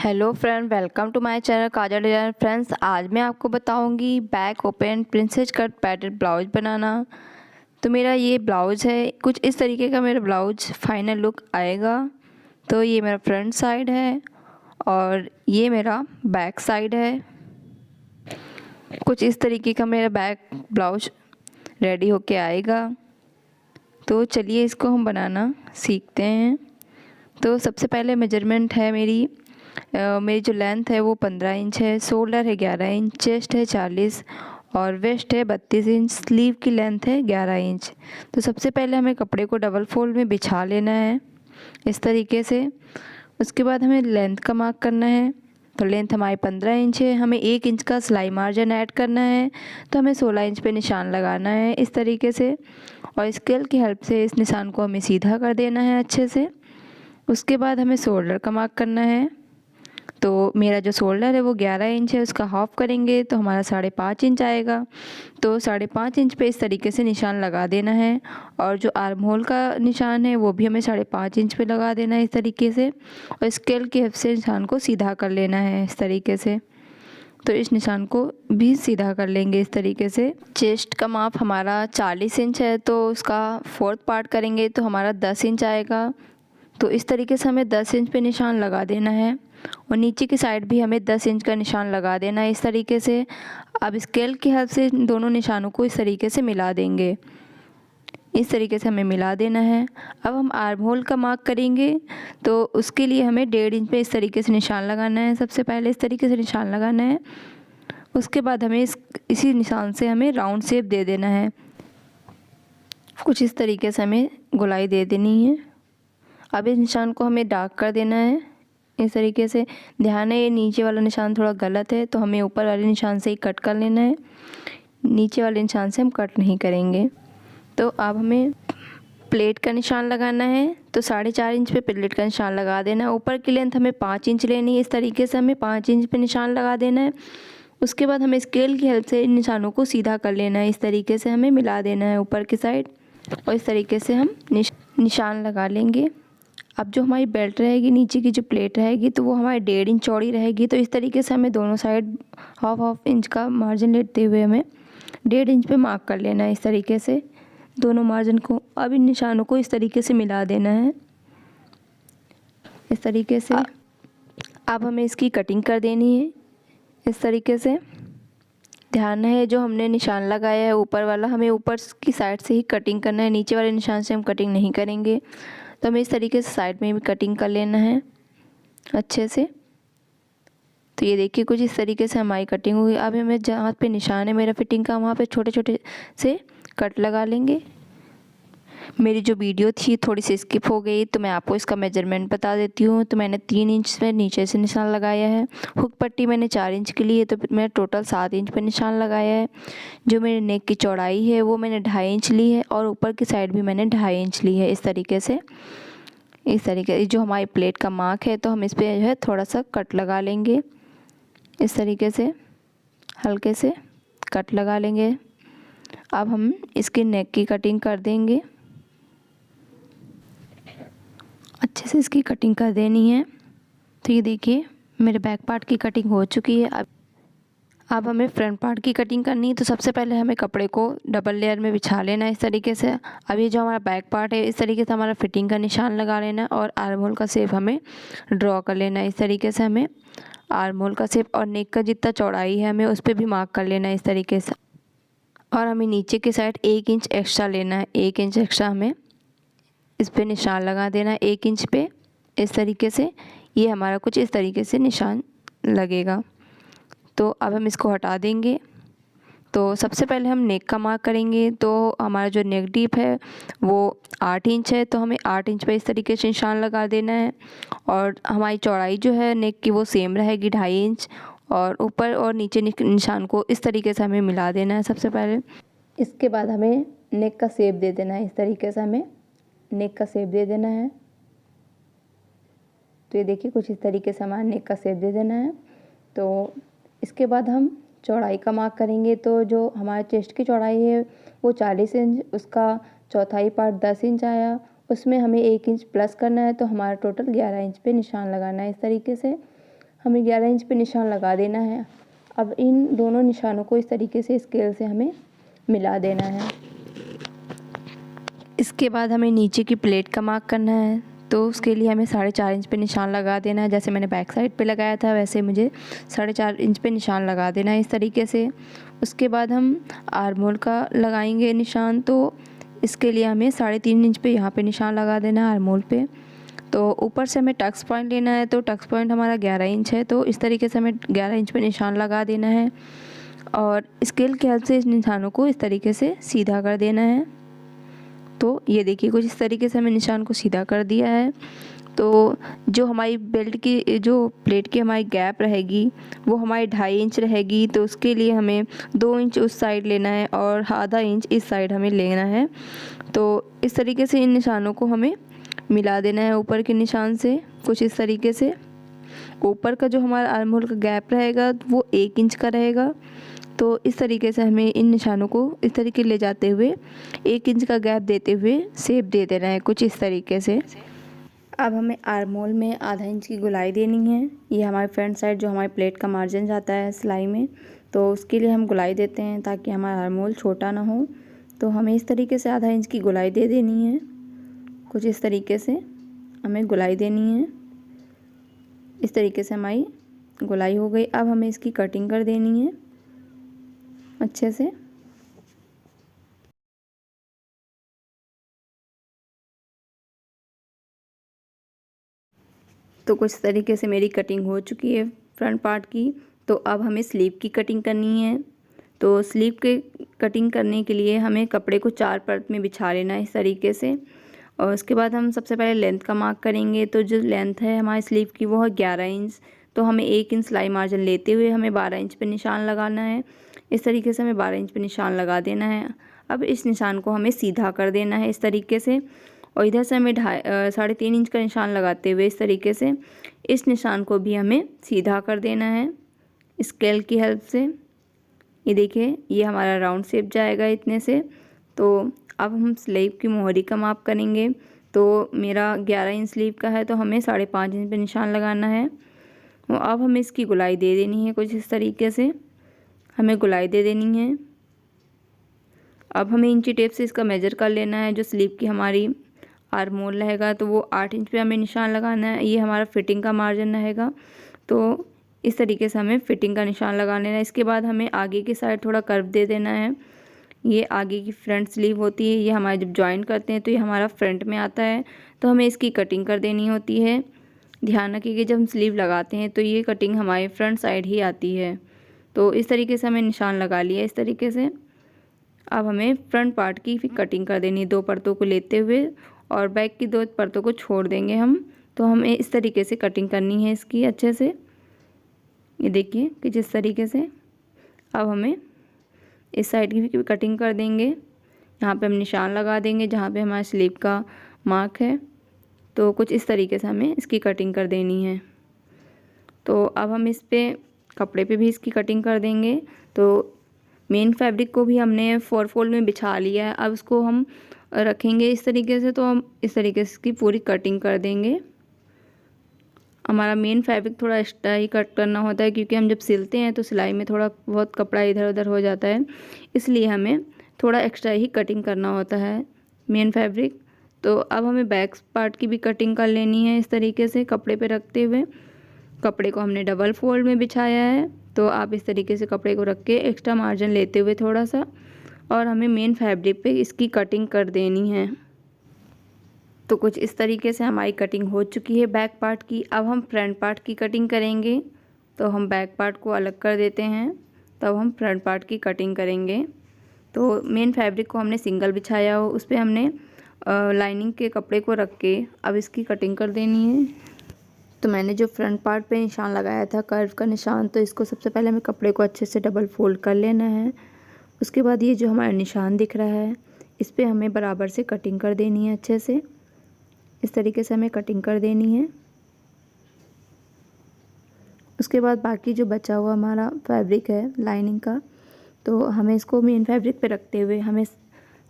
Hello friend, welcome to my channel Kajal design. Friends, आज मैं आपको बताऊंगी back open princess cut pattern blouse बनाना। तो मेरा ये ब्लाउज़ है, कुछ इस तरीके का मेरा ब्लाउज फाइनल लुक आएगा। तो ये मेरा फ्रंट साइड है और ये मेरा बैक साइड है। कुछ इस तरीके का मेरा बैक ब्लाउज रेडी होके आएगा। तो चलिए इसको हम बनाना सीखते हैं। तो सबसे पहले मेजरमेंट है मेरी जो लेंथ है वो 15 इंच है, शोल्डर है 11 इंच, चेस्ट है 40 और वेस्ट है 32 इंच, स्लीव की लेंथ है 11 इंच। तो सबसे पहले हमें कपड़े को डबल फोल्ड में बिछा लेना है इस तरीके से। उसके बाद हमें लेंथ का मार्क करना है। तो लेंथ हमारी 15 इंच है, हमें 1 इंच का सिलाई मार्जिन ऐड करना है। तो हमें 16 इंच पे निशान लगाना है इस तरीके से, और स्केल की हेल्प से इस निशान को हमें सीधा कर देना है अच्छे से। उसके बाद हमें शोल्डर का मार्क करना है। तो मेरा जो शोल्डर है वो 11 इंच है, उसका हाफ करेंगे तो हमारा 5.5 इंच आएगा। तो 5.5 इंच पे इस तरीके से निशान लगा देना है। और जो आर्म होल का निशान है वो भी हमें 5.5 इंच पे लगा देना है इस तरीके से, और स्केल की हेल्प से निशान को सीधा कर लेना है इस तरीके से। तो इस निशान को भी सीधा कर लेंगे इस तरीके से। चेस्ट का माप हमारा 40 इंच है, तो उसका 4th पार्ट करेंगे तो हमारा 10 इंच आएगा। तो इस तरीके से हमें 10 इंच पे निशान लगा देना है, और नीचे की साइड भी हमें 10 इंच का निशान लगा देना है इस तरीके से। अब स्केल की हेल्प से इन दोनों निशानों को इस तरीके से मिला देंगे। इस तरीके से हमें मिला देना है। अब हम आर्म होल का मार्क करेंगे, तो उसके लिए हमें 1.5 इंच पे इस तरीके से निशान लगाना है। सबसे पहले इस तरीके से निशान लगाना है। उसके बाद हमें इसी निशान से हमें राउंड शेप दे देना है। कुछ इस तरीके से हमें गोलाई दे देनी है। अब इस निशान को हमें डार्क कर देना है इस तरीके से। ध्यान है, ये नीचे वाला निशान थोड़ा गलत है, तो हमें ऊपर वाले निशान से ही कट कर लेना है। नीचे वाले निशान से हम कट नहीं करेंगे। तो अब हमें प्लेट का निशान लगाना है। तो 4.5 इंच पे प्लेट का निशान लगा देना है। ऊपर की लेंथ हमें 5 इंच लेनी है, इस तरीके से हमें 5 इंच पे निशान लगा देना है। उसके बाद हमें स्केल की हेल्प से इन निशानों को सीधा कर लेना है। इस तरीके से हमें मिला देना है ऊपर की साइड, और इस तरीके से हम निशान लगा लेंगे। अब जो हमारी बेल्ट रहेगी, नीचे की जो प्लेट रहेगी, तो वो हमारी 1.5 इंच चौड़ी रहेगी। तो इस तरीके से हमें दोनों साइड हाफ इंच का मार्जिन लेते हुए हमें 1.5 इंच पे मार्क कर लेना है इस तरीके से दोनों मार्जिन को। अब इन निशानों को इस तरीके से मिला देना है इस तरीके से। अब हमें इसकी कटिंग कर देनी है इस तरीके से। ध्यान है, जो हमने निशान लगाया है ऊपर वाला, हमें ऊपर की साइड से ही कटिंग करना है, नीचे वाले निशान से हम कटिंग नहीं करेंगे। तो हमें इस तरीके से साइड में भी कटिंग कर लेना है अच्छे से। तो ये देखिए, कुछ इस तरीके से हमारी कटिंग हुई। अब हमें जहाँ पे निशान है मेरा फिटिंग का, वहाँ पे छोटे छोटे से कट लगा लेंगे। मेरी जो वीडियो थी थोड़ी सी स्किप हो गई, तो मैं आपको इसका मेजरमेंट बता देती हूँ। तो मैंने 3 इंच से नीचे से निशान लगाया है। हुक पट्टी मैंने 4 इंच की ली है, तो मैं टोटल 7 इंच पे निशान लगाया है। जो मेरे नेक की चौड़ाई है वो मैंने 2.5 इंच ली है, और ऊपर की साइड भी मैंने 2.5 इंच ली है इस तरीके से। इस तरीके से जो हमारी प्लेट का मार्क है, तो हम इस पर जो है थोड़ा सा कट लगा लेंगे इस तरीके से, हल्के से कट लगा लेंगे। अब हम इसकी नेक की कटिंग कर देंगे, अच्छे से इसकी कटिंग कर देनी है। तो ये देखिए, मेरे बैक पार्ट की कटिंग हो चुकी है। अब हमें फ्रंट पार्ट की कटिंग करनी है। तो सबसे पहले हमें कपड़े को डबल लेयर में बिछा लेना है इस तरीके से। अब ये जो हमारा बैक पार्ट है, इस तरीके से हमारा फिटिंग का निशान लगा लेना है, और आर्म होल का शेप हमें ड्रॉ कर लेना है इस तरीके से। हमें आर्म होल का शेप और नेक का जितना चौड़ाई है हमें उस पर भी मार्क कर लेना है इस तरीके से। और हमें नीचे की साइड 1 इंच एक्स्ट्रा लेना है, 1 इंच एक्स्ट्रा हमें इस पर निशान लगा देना है 1 इंच पे इस तरीके से। ये हमारा कुछ इस तरीके से निशान लगेगा। तो अब हम इसको हटा देंगे। तो सबसे पहले हम नेक का मार्क करेंगे। तो हमारा जो नेक डीप है वो 8 इंच है, तो हमें 8 इंच पे इस तरीके से निशान लगा देना है। और हमारी चौड़ाई जो है नेक की वो सेम रहेगी, 2.5 इंच। और ऊपर और नीचे निशान को इस तरीके से हमें मिला देना है सबसे पहले। इसके बाद हमें नेक का शेप दे देना है इस तरीके से, हमें नेक का शेप दे देना है। तो ये देखिए, कुछ इस तरीके से हमारा नेक का शेप दे देना है। तो इसके बाद हम चौड़ाई का मार्क करेंगे। तो जो हमारे चेस्ट की चौड़ाई है वो 40 इंच, उसका चौथाई पार्ट 10 इंच आया, उसमें हमें 1 इंच प्लस करना है। तो हमारा टोटल 11 इंच पे निशान लगाना है इस तरीके से। हमें 11 इंच पे निशान लगा देना है। अब इन दोनों निशानों को इस तरीके से स्केल से हमें मिला देना है। इसके बाद हमें नीचे की प्लेट का मार्क करना है, तो उसके लिए हमें 4.5 इंच पे निशान लगा देना है। जैसे मैंने बैक साइड पे लगाया था वैसे मुझे 4.5 इंच पे निशान लगा देना है इस तरीके से। उसके बाद हम आर्म होल का लगाएंगे निशान, तो इसके लिए हमें 3.5 इंच पे यहाँ पे निशान लगा देना है आर्म होल पे। तो ऊपर से हमें टक्स पॉइंट लेना है, तो टक्स पॉइंट हमारा 11 इंच है, तो इस तरीके से हमें 11 इंच पे निशान लगा देना है और स्केल की हेल्प से इस निशानों को इस तरीके से सीधा कर देना है। तो ये देखिए कुछ इस तरीके से हमें निशान को सीधा कर दिया है। तो जो हमारी बेल्ट की जो प्लेट की हमारी गैप रहेगी वो हमारी 2.5 इंच रहेगी, तो उसके लिए हमें 2 इंच उस साइड लेना है और आधा इंच इस साइड हमें लेना है। तो इस तरीके से इन निशानों को हमें मिला देना है ऊपर के निशान से कुछ इस तरीके से। ऊपर का जो हमारा आर्म होल का गैप रहेगा वो 1 इंच का रहेगा, तो इस तरीके से हमें इन निशानों को इस तरीके ले जाते हुए 1 इंच का गैप देते हुए शेप दे देना है कुछ इस तरीके से। अब हमें आर्म होल में आधा इंच की गुलाई देनी है। ये हमारे फ्रंट साइड जो हमारी प्लेट का मार्जिन जाता है सिलाई में, तो उसके लिए हम गुलाई देते हैं ताकि हमारा आर्म होल छोटा ना हो। तो हमें इस तरीके से आधा इंच की गुलाई दे देनी है, कुछ इस तरीके से हमें गुलाई देनी है। इस तरीके से हमारी गुलाई हो गई। अब हमें इसकी कटिंग कर देनी है अच्छे से। तो कुछ तरीके से मेरी कटिंग हो चुकी है फ्रंट पार्ट की। तो अब हमें स्लीव की कटिंग करनी है। तो स्लीव के कटिंग करने के लिए हमें कपड़े को 4 परत में बिछा लेना है इस तरीके से। और उसके बाद हम सबसे पहले लेंथ का मार्क करेंगे। तो जो लेंथ है हमारी स्लीव की वो है 11 इंच, तो हमें 1 इंच सिलाई मार्जिन लेते हुए हमें 12 इंच पे निशान लगाना है। इस तरीके से हमें 12 इंच पे निशान लगा देना है। अब इस निशान को हमें सीधा कर देना है इस तरीके से, और इधर से हमें 3.5 इंच का निशान लगाते हुए इस तरीके से इस निशान को भी हमें सीधा कर देना है स्केल की हेल्प से। ये देखिए ये हमारा राउंड शेप जाएगा इतने से। तो अब हम स्लीव की मोहरी का माप करेंगे। तो मेरा 11 इंच स्लीव का है, तो हमें 5.5 इंच पे निशान लगाना है। तो अब हमें इसकी गुलाई दे देनी है कुछ इस तरीके से, हमें गुलाई दे देनी है। अब हमें इंची टेप से इसका मेजर कर लेना है। जो स्लीव की हमारी आर्म होल रहेगा तो वो 8 इंच पे हमें निशान लगाना है। ये हमारा फिटिंग का मार्जिन रहेगा, तो इस तरीके से हमें फिटिंग का निशान लगा लेना है। इसके बाद हमें आगे की साइड थोड़ा कर्व दे देना है। ये आगे की फ्रंट स्लीव होती है, ये हमारे जब जॉइन करते हैं तो ये हमारा फ्रंट में आता है, तो हमें इसकी कटिंग कर देनी होती है। ध्यान रखिए कि जब हम स्लीव लगाते हैं तो ये कटिंग हमारे फ्रंट साइड ही आती है। तो इस तरीके से हमें निशान लगा लिया इस तरीके से। अब हमें फ्रंट पार्ट की फिर कटिंग कर देनी है 2 परतों को लेते हुए, और बैक की 2 परतों को छोड़ देंगे हम। तो हमें इस तरीके से कटिंग करनी है इसकी अच्छे से। ये देखिए कि जिस तरीके से। अब हमें इस साइड की भी कटिंग कर देंगे। यहाँ पे हम निशान लगा देंगे जहाँ पे हमारे स्लीव का मार्क है। तो कुछ इस तरीके से हमें इसकी कटिंग कर देनी है। तो अब हम इस पे कपड़े पे भी इसकी कटिंग कर देंगे। तो मेन फैब्रिक को भी हमने 4 फोल्ड में बिछा लिया है। अब इसको हम रखेंगे इस तरीके से, तो हम इस तरीके से इसकी पूरी कटिंग कर देंगे। हमारा मेन फैब्रिक थोड़ा एक्स्ट्रा ही कट करना होता है, क्योंकि हम जब सिलते हैं तो सिलाई में थोड़ा बहुत कपड़ा इधर उधर हो जाता है, इसलिए हमें थोड़ा एक्स्ट्रा ही कटिंग करना होता है मेन फैब्रिक। तो अब हमें बैक पार्ट की भी कटिंग कर लेनी है इस तरीके से कपड़े पे रखते हुए। कपड़े को हमने डबल फोल्ड में बिछाया है, तो आप इस तरीके से कपड़े को रख के एक्स्ट्रा मार्जिन लेते हुए थोड़ा सा, और हमें मेन फैब्रिक पे इसकी कटिंग कर देनी है। तो कुछ इस तरीके से हमारी कटिंग हो चुकी है बैक पार्ट की। अब हम फ्रंट पार्ट की कटिंग करेंगे। तो हम बैक पार्ट को अलग कर देते हैं, तब हम फ्रंट पार्ट की कटिंग करेंगे। तो मेन फैब्रिक को हमने सिंगल बिछाया हो, उस पर हमने लाइनिंग के कपड़े को रख के अब इसकी कटिंग कर देनी है। तो मैंने जो फ्रंट पार्ट पे निशान लगाया था कर्व का निशान, तो इसको सबसे पहले हमें कपड़े को अच्छे से डबल फोल्ड कर लेना है। उसके बाद ये जो हमारा निशान दिख रहा है इस पर हमें बराबर से कटिंग कर देनी है अच्छे से। इस तरीके से हमें कटिंग कर देनी है। उसके बाद बाकी जो बचा हुआ हमारा फैब्रिक है लाइनिंग का, तो हमें इसको मेन फैब्रिक पे रखते हुए हमें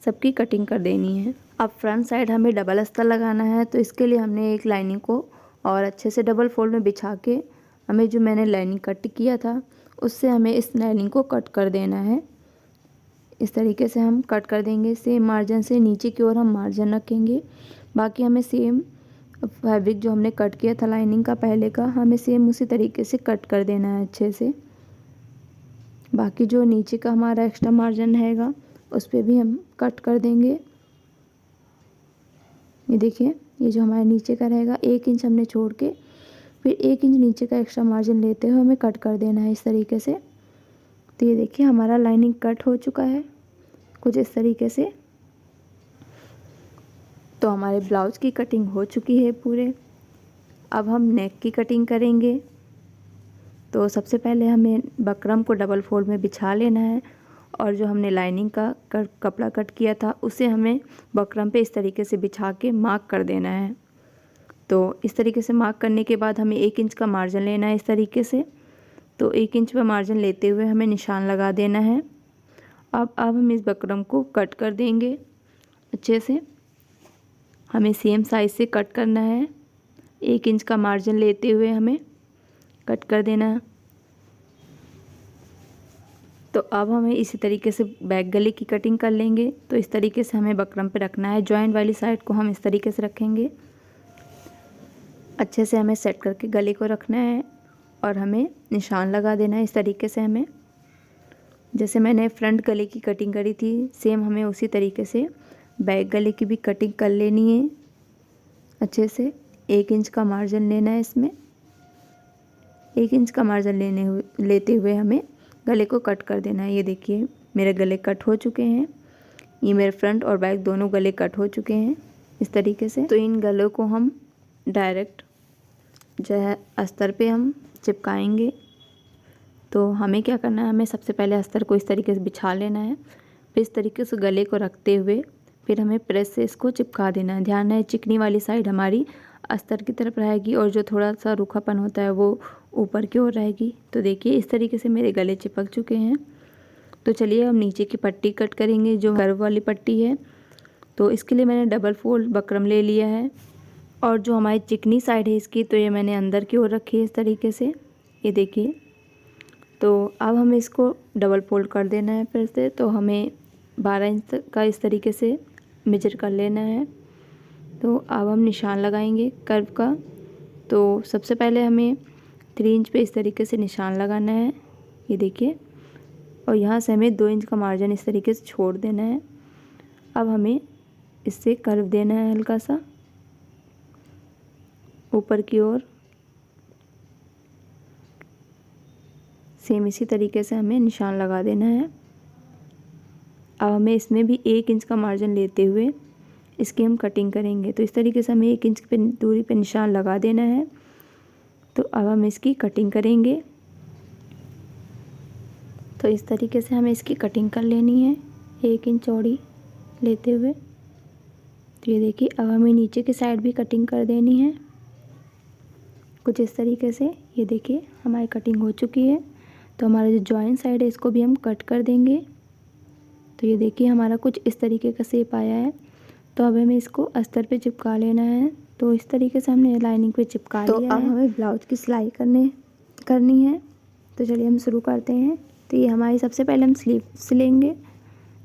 सबकी कटिंग कर देनी है। अब फ्रंट साइड हमें डबल अस्तर लगाना है, तो इसके लिए हमने एक लाइनिंग को और अच्छे से डबल फोल्ड में बिछा के हमें जो मैंने लाइनिंग कट किया था उससे हमें इस लाइनिंग को कट कर देना है। इस तरीके से हम कट कर देंगे। सेम मार्जिन से नीचे की ओर हम मार्जिन रखेंगे। बाकी हमें सेम फैब्रिक जो हमने कट किया था लाइनिंग का पहले का, हमें सेम उसी तरीके से कट कर देना है अच्छे से। बाकी जो नीचे का हमारा एक्स्ट्रा मार्जिन रहेगा उस पर भी हम कट कर देंगे। ये देखिए, ये जो हमारे नीचे का रहेगा 1 इंच हमने छोड़ के फिर 1 इंच नीचे का एक्स्ट्रा मार्जिन लेते हुए हमें कट कर देना है इस तरीके से। तो ये देखिए हमारा लाइनिंग कट हो चुका है कुछ इस तरीके से। तो हमारे ब्लाउज़ की कटिंग हो चुकी है पूरे। अब हम नेक की कटिंग करेंगे। तो सबसे पहले हमें बकरम को डबल फोल्ड में बिछा लेना है और जो हमने लाइनिंग का कपड़ा कट किया था उसे हमें बकरम पे इस तरीके से बिछा के मार्क कर देना है। तो इस तरीके से मार्क करने के बाद हमें 1 इंच का मार्जिन लेना है इस तरीके से। तो 1 इंच पर मार्जिन लेते हुए हमें निशान लगा देना है। अब हम इस बकरम को कट कर देंगे अच्छे से। हमें सेम साइज़ से कट करना है। 1 इंच का मार्जिन लेते हुए हमें कट कर देना है। तो अब हमें इसी तरीके से बैक गले की कटिंग कर लेंगे। तो इस तरीके से हमें बकरम पे रखना है। जॉइंट वाली साइड को हम इस तरीके से रखेंगे। अच्छे से हमें सेट करके गले को रखना है और हमें निशान लगा देना है इस तरीके से। हमें जैसे मैंने फ्रंट गले की कटिंग करी थी सेम हमें उसी तरीके से बैक गले की भी कटिंग कर लेनी है अच्छे से। 1 इंच का मार्जिन लेना है इसमें। 1 इंच का मार्जिन लेते हुए हमें गले को कट कर देना है। ये देखिए मेरे गले कट हो चुके हैं। ये मेरे फ्रंट और बैक दोनों गले कट हो चुके हैं इस तरीके से। तो इन गलों को हम डायरेक्ट जो है अस्तर पे हम चिपकाएंगे। तो हमें क्या करना है, हमें सबसे पहले अस्तर को इस तरीके से बिछा लेना है। फिर इस तरीके से गले को रखते हुए फिर हमें प्रेस से इसको चिपका देना है। ध्यान है चिकनी वाली साइड हमारी अस्तर की तरफ रहेगी और जो थोड़ा सा रूखापन होता है वो ऊपर की ओर रहेगी। तो देखिए इस तरीके से मेरे गले चिपक चुके हैं। तो चलिए हम नीचे की पट्टी कट करेंगे जो कर्व वाली पट्टी है। तो इसके लिए मैंने डबल फोल्ड बकरम ले लिया है और जो हमारी चिकनी साइड है इसकी तो ये मैंने अंदर की ओर रखी है इस तरीके से। ये देखिए, तो अब हमें इसको डबल फोल्ड कर देना है फिर से। तो हमें 12 इंच का इस तरीके से मेजर कर लेना है। तो अब हम निशान लगाएंगे कर्व का। तो सबसे पहले हमें 3 इंच पे इस तरीके से निशान लगाना है। ये देखिए, और यहाँ से हमें 2 इंच का मार्जिन इस तरीके से छोड़ देना है। अब हमें इससे कर्व देना है हल्का सा ऊपर की ओर। सेम इसी तरीके से हमें निशान लगा देना है। अब हमें इसमें भी 1 इंच का मार्जिन लेते हुए इसकी हम कटिंग करेंगे। तो इस तरीके से हमें 1 इंच पे दूरी पे निशान लगा देना है। तो अब हम इसकी कटिंग करेंगे। तो इस तरीके से हमें इसकी कटिंग कर लेनी है 1 इंच चौड़ी लेते हुए। तो ये देखिए अब हमें नीचे की साइड भी कटिंग कर देनी है कुछ इस तरीके से। ये देखिए हमारी कटिंग हो चुकी है। तो हमारा जो जॉइंट साइड है इसको भी हम कट कर देंगे। तो ये देखिए हमारा कुछ इस तरीके का शेप आया है। तो अब हमें इसको अस्तर पे चिपका लेना है। तो इस तरीके से हमने लाइनिंग पे चिपका लिया है। तो अब हमें ब्लाउज की सिलाई करनी है। तो चलिए हम शुरू करते हैं। तो ये हमारी सबसे पहले हम स्लीव सिलेंगे।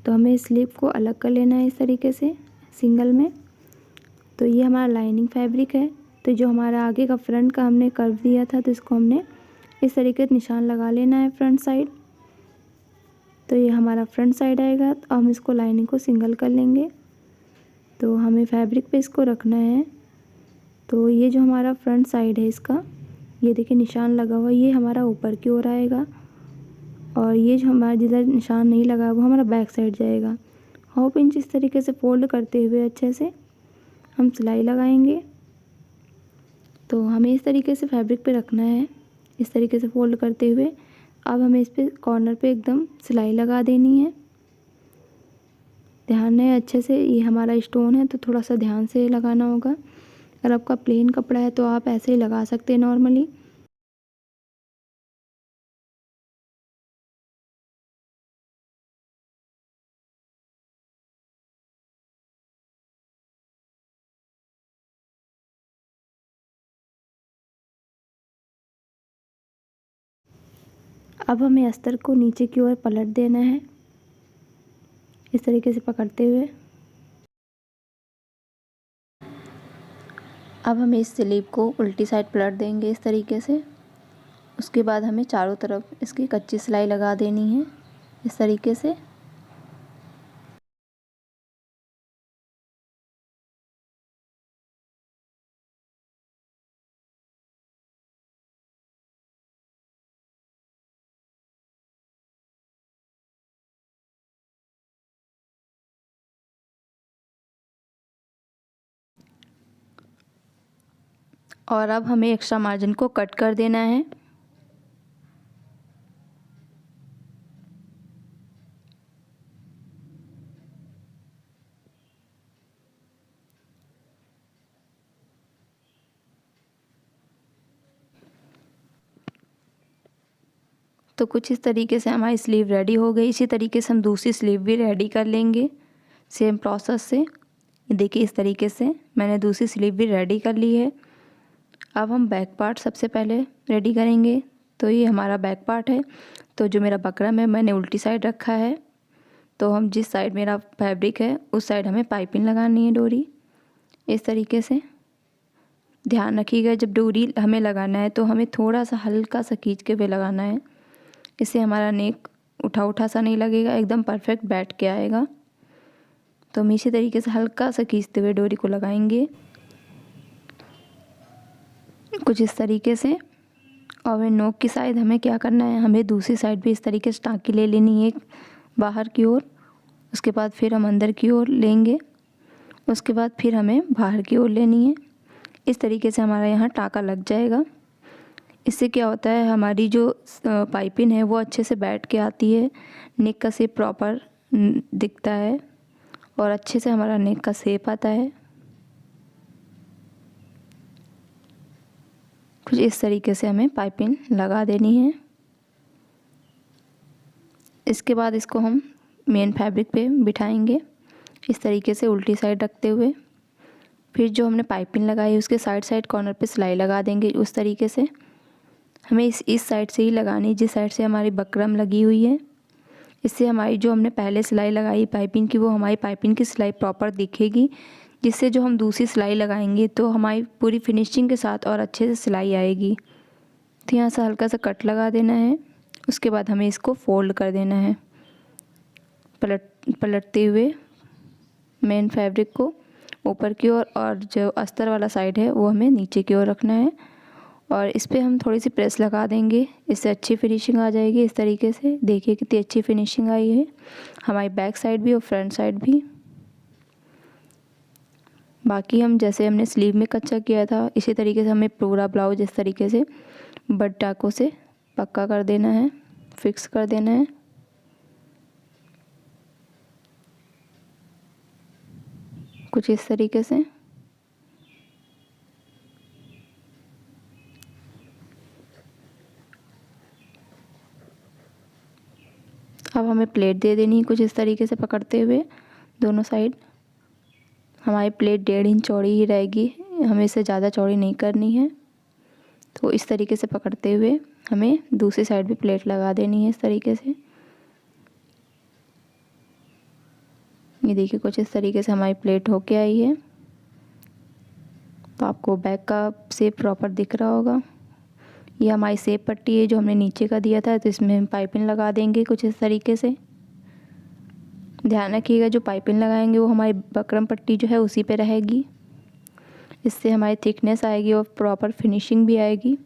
तो हमें स्लीव को अलग कर लेना है इस तरीके से सिंगल में। तो ये हमारा लाइनिंग फैब्रिक है। तो जो हमारा आगे का फ्रंट का हमने कर्व दिया था तो इसको हमने इस तरीके से निशान लगा लेना है फ्रंट साइड। तो ये हमारा फ्रंट साइड आएगा। तो हम इसको लाइनिंग को सिंगल कर लेंगे। तो हमें फैब्रिक पे इसको रखना है। तो ये जो हमारा फ्रंट साइड है इसका, ये देखिए निशान लगा हुआ, ये हमारा ऊपर की ओर आएगा और ये जो हमारा जिधर निशान नहीं लगा वो हमारा बैक साइड जाएगा। 1/2 इंच इस तरीके से फोल्ड करते हुए अच्छे से हम सिलाई लगाएंगे। तो हमें इस तरीके से फैब्रिक पे रखना है इस तरीके से फोल्ड करते हुए। अब हमें इस पे कॉर्नर पे एकदम सिलाई लगा देनी है। ध्यान है अच्छे से, ये हमारा स्टोन है तो थोड़ा सा ध्यान से लगाना होगा। अगर आपका प्लेन कपड़ा है तो आप ऐसे ही लगा सकते हैं नॉर्मली। अब हमें अस्तर को नीचे की ओर पलट देना है, इस तरीके से पकड़ते हुए। अब हम इस स्लीव को उल्टी साइड पलट देंगे इस तरीके से। उसके बाद हमें चारों तरफ इसकी कच्ची सिलाई लगा देनी है इस तरीके से। और अब हमें एक्स्ट्रा मार्जिन को कट कर देना है। तो कुछ इस तरीके से हमारी स्लीव रेडी हो गई। इसी तरीके से हम दूसरी स्लीव भी रेडी कर लेंगे सेम प्रोसेस से। देखिए इस तरीके से मैंने दूसरी स्लीव भी रेडी कर ली है। अब हम बैक पार्ट सबसे पहले रेडी करेंगे। तो ये हमारा बैक पार्ट है। तो जो मेरा बकरम है मैंने उल्टी साइड रखा है। तो हम जिस साइड मेरा फैब्रिक है उस साइड हमें पाइपिंग लगानी है डोरी इस तरीके से। ध्यान रखिएगा जब डोरी हमें लगाना है तो हमें थोड़ा सा हल्का सा खींच के भी लगाना है। इससे हमारा नेक उठा उठा सा नहीं लगेगा, एकदम परफेक्ट बैठ के आएगा। तो हम इसी तरीके से हल्का सा खींचते हुए डोरी को लगाएंगे कुछ इस तरीके से। और वे नोक की साइड हमें क्या करना है, हमें दूसरी साइड भी इस तरीके से टाँकी ले लेनी है बाहर की ओर। उसके बाद फिर हम अंदर की ओर लेंगे। उसके बाद फिर हमें बाहर की ओर लेनी है। इस तरीके से हमारा यहाँ टाँका लग जाएगा। इससे क्या होता है, हमारी जो पाइपिंग है वो अच्छे से बैठ के आती है, नेक का शेप प्रॉपर दिखता है और अच्छे से हमारा नेक का शेप आता है। कुछ इस तरीके से हमें पाइपिंग लगा देनी है। इसके बाद इसको हम मेन फैब्रिक पे बिठाएंगे इस तरीके से उल्टी साइड रखते हुए। फिर जो हमने पाइपिंग लगाई है उसके साइड साइड कॉर्नर पे सिलाई लगा देंगे उस तरीके से। हमें इस साइड से ही लगानी है जिस साइड से हमारी बकरम लगी हुई है। इससे हमारी जो हमने पहले सिलाई लगाई पाइपिंग की वो हमारी पाइपिंग की सिलाई प्रॉपर दिखेगी, जिससे जो हम दूसरी सिलाई लगाएंगे तो हमारी पूरी फिनिशिंग के साथ और अच्छे से सिलाई आएगी। तो यहाँ से हल्का सा कट लगा देना है। उसके बाद हमें इसको फोल्ड कर देना है पलटते हुए मेन फैब्रिक को ऊपर की ओर, और जो अस्तर वाला साइड है वो हमें नीचे की ओर रखना है। और इस पर हम थोड़ी सी प्रेस लगा देंगे, इससे अच्छी फिनिशिंग आ जाएगी। इस तरीके से देखिए कितनी अच्छी फिनिशिंग आई है हमारी बैक साइड भी और फ्रंट साइड भी। बाकी हम जैसे हमने स्लीव में कच्चा किया था इसी तरीके से हमें पूरा ब्लाउज इस तरीके से बट टाकों से पक्का कर देना है, फिक्स कर देना है। कुछ इस तरीके से। अब हमें प्लेट दे देनी है कुछ इस तरीके से पकड़ते हुए दोनों साइड। हमारी प्लेट 1.5 इंच चौड़ी ही रहेगी, हमें इससे ज़्यादा चौड़ी नहीं करनी है। तो इस तरीके से पकड़ते हुए हमें दूसरी साइड भी प्लेट लगा देनी है इस तरीके से। ये देखिए कुछ इस तरीके से हमारी प्लेट होके आई है। तो आपको बैक का शेप प्रॉपर दिख रहा होगा। ये हमारी शेप पट्टी है जो हमने नीचे का दिया था, तो इसमें हम पाइपिंग लगा देंगे कुछ इस तरीके से। ध्यान रखिएगा जो पाइपिंग लगाएंगे वो हमारी बकरम पट्टी जो है उसी पे रहेगी। इससे हमारी थिकनेस आएगी और प्रॉपर फिनिशिंग भी आएगी।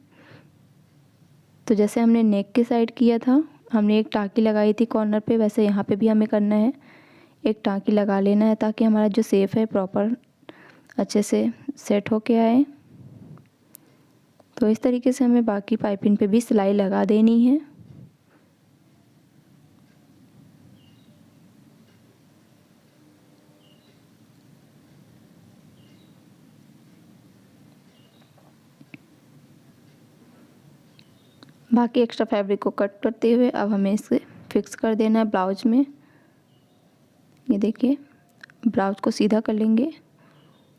तो जैसे हमने नेक के साइड किया था, हमने एक टाँकी लगाई थी कॉर्नर पे, वैसे यहाँ पे भी हमें करना है, एक टाँकी लगा लेना है ताकि हमारा जो शेप है प्रॉपर अच्छे से सेट होके आए। तो इस तरीके से हमें बाकी पाइपिंग पे भी सिलाई लगा देनी है। बाकी एक्स्ट्रा फैब्रिक को कट करते हुए अब हमें इसे फिक्स कर देना है ब्लाउज में। ये देखिए ब्लाउज को सीधा कर लेंगे,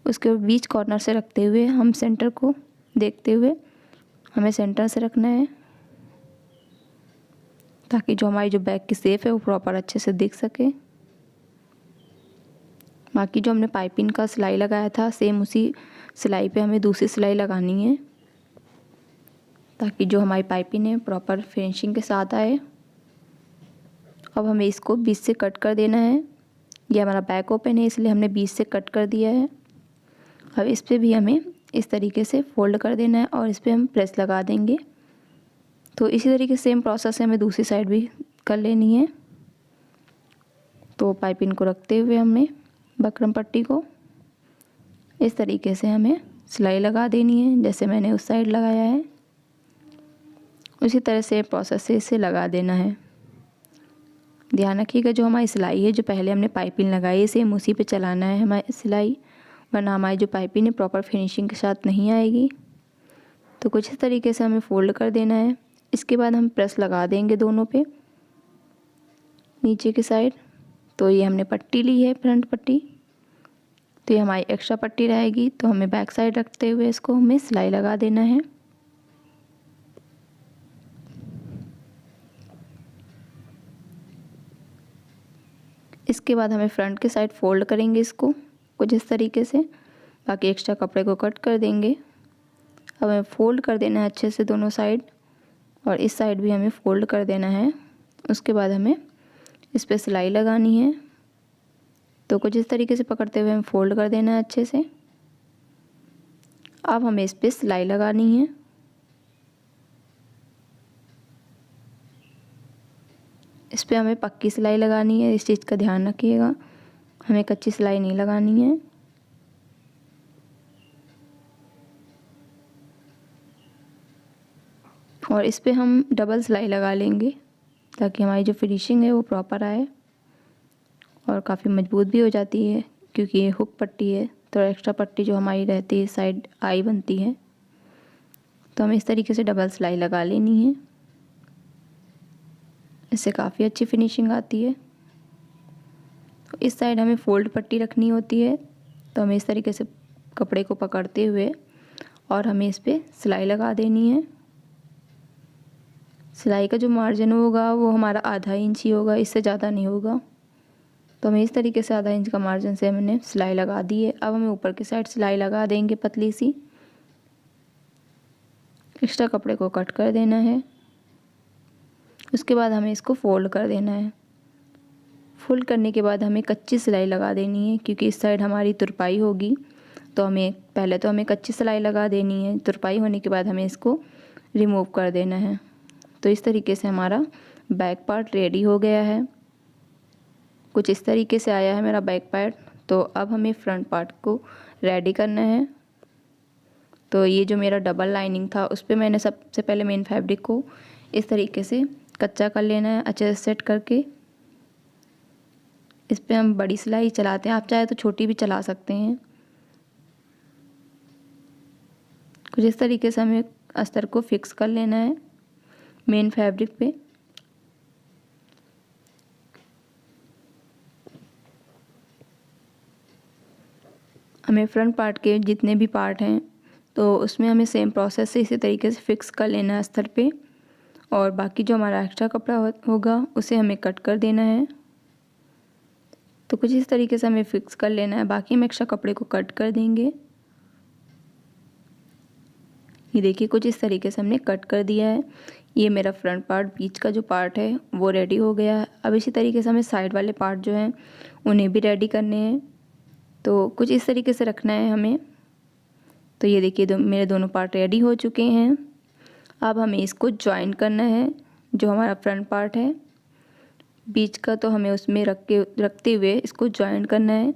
उसके बीच कॉर्नर से रखते हुए हम सेंटर को देखते हुए हमें सेंटर से रखना है। ताकि जो हमारी जो बैक की शेप है वो प्रॉपर अच्छे से दिख सके। बाकी जो हमने पाइपिंग का सिलाई लगाया था सेम उसी सिलाई पे हमें दूसरी सिलाई लगानी है, ताकि जो हमारी पाइपिंग है प्रॉपर फिनिशिंग के साथ आए। अब हमें इसको बीच से कट कर देना है। ये हमारा बैक ओपन है इसलिए हमने बीच से कट कर दिया है। अब इस पर भी हमें इस तरीके से फोल्ड कर देना है और इस पर हम प्रेस लगा देंगे। तो इसी तरीके से सेम प्रोसेस है हमें दूसरी साइड भी कर लेनी है। तो पाइपिंग को रखते हुए हमें बकरम पट्टी को इस तरीके से हमें सिलाई लगा देनी है, जैसे मैंने उस साइड लगाया है उसी तरह से प्रोसेस से इसे लगा देना है। ध्यान रखिएगा जो हमारी सिलाई है जो पहले हमने पाइपिंग लगाई है सेम उसी पे चलाना है हमारी सिलाई, वरना हमारी जो पाइपिंग है प्रॉपर फिनिशिंग के साथ नहीं आएगी। तो कुछ इस तरीके से हमें फोल्ड कर देना है। इसके बाद हम प्रेस लगा देंगे दोनों पे नीचे की साइड। तो ये हमने पट्टी ली है फ्रंट पट्टी, तो ये हमारी एक्स्ट्रा पट्टी रहेगी, तो हमें बैक साइड रखते हुए इसको हमें सिलाई लगा देना है। इसके बाद हमें फ्रंट के साइड फोल्ड करेंगे इसको कुछ इस तरीके से, बाकी एक्स्ट्रा कपड़े को कट कर देंगे। अब हमें फोल्ड कर देना है अच्छे से दोनों साइड, और इस साइड भी हमें फोल्ड कर देना है। उसके बाद हमें इस पर सिलाई लगानी है। तो कुछ इस तरीके से पकड़ते हुए हमें फोल्ड कर देना है अच्छे से। अब हमें इस पर सिलाई लगानी है। इस पर हमें पक्की सिलाई लगानी है, इस चीज़ का ध्यान रखिएगा, हमें कच्ची सिलाई नहीं लगानी है। और इस पे हम डबल सिलाई लगा लेंगे ताकि हमारी जो फिनिशिंग है वो प्रॉपर आए, और काफ़ी मजबूत भी हो जाती है क्योंकि ये हुक पट्टी है। तो एक्स्ट्रा पट्टी जो हमारी रहती है साइड आई बनती है, तो हमें इस तरीके से डबल सिलाई लगा लेनी है। इससे काफ़ी अच्छी फिनिशिंग आती है। तो इस साइड हमें फोल्ड पट्टी रखनी होती है, तो हमें इस तरीके से कपड़े को पकड़ते हुए और हमें इस पर सिलाई लगा देनी है। सिलाई का जो मार्जिन होगा वो हमारा आधा इंच ही होगा, इससे ज़्यादा नहीं होगा। तो हमें इस तरीके से आधा इंच का मार्जिन से हमने सिलाई लगा दी है। अब हमें ऊपर की साइड सिलाई लगा देंगे पतली सी। एक्स्ट्रा कपड़े को कट कर देना है। उसके बाद हमें इसको फोल्ड कर देना है। फोल्ड करने के बाद हमें कच्ची सिलाई लगा देनी है, क्योंकि इस साइड हमारी तुरपाई होगी, तो हमें पहले तो हमें कच्ची सिलाई लगा देनी है। तुरपाई होने के बाद हमें इसको रिमूव कर देना है। तो इस तरीके से हमारा बैक पार्ट रेडी हो गया है। कुछ इस तरीके से आया है मेरा बैक पार्ट। तो अब हमें फ्रंट पार्ट को रेडी करना है। तो ये जो मेरा डबल लाइनिंग था उस पर मैंने सबसे पहले मेन फैब्रिक को इस तरीके से कच्चा कर लेना है अच्छे से सेट करके। इस पर हम बड़ी सिलाई चलाते हैं, आप चाहे तो छोटी भी चला सकते हैं। कुछ इस तरीके से हमें अस्तर को फिक्स कर लेना है मेन फैब्रिक पे। हमें फ्रंट पार्ट के जितने भी पार्ट हैं तो उसमें हमें सेम प्रोसेस से इसी तरीके से फिक्स कर लेना है अस्तर पे, और बाकी जो हमारा एक्स्ट्रा कपड़ा होगा उसे हमें कट कर देना है। तो कुछ इस तरीके से हमें फिक्स कर लेना है, बाकी हम एक्स्ट्रा कपड़े को कट कर देंगे। ये देखिए कुछ इस तरीके से हमने कट कर दिया है। ये मेरा फ्रंट पार्ट बीच का जो पार्ट है वो रेडी हो गया है। अब इसी तरीके से हमें साइड वाले पार्ट जो हैं उन्हें भी रेडी करने हैं। तो कुछ इस तरीके से रखना है हमें। तो ये देखिए मेरे दोनों पार्ट रेडी हो चुके हैं। अब हमें इसको जॉइन करना है। जो हमारा फ्रंट पार्ट है बीच का, तो हमें उसमें रखते हुए इसको जॉइन करना है।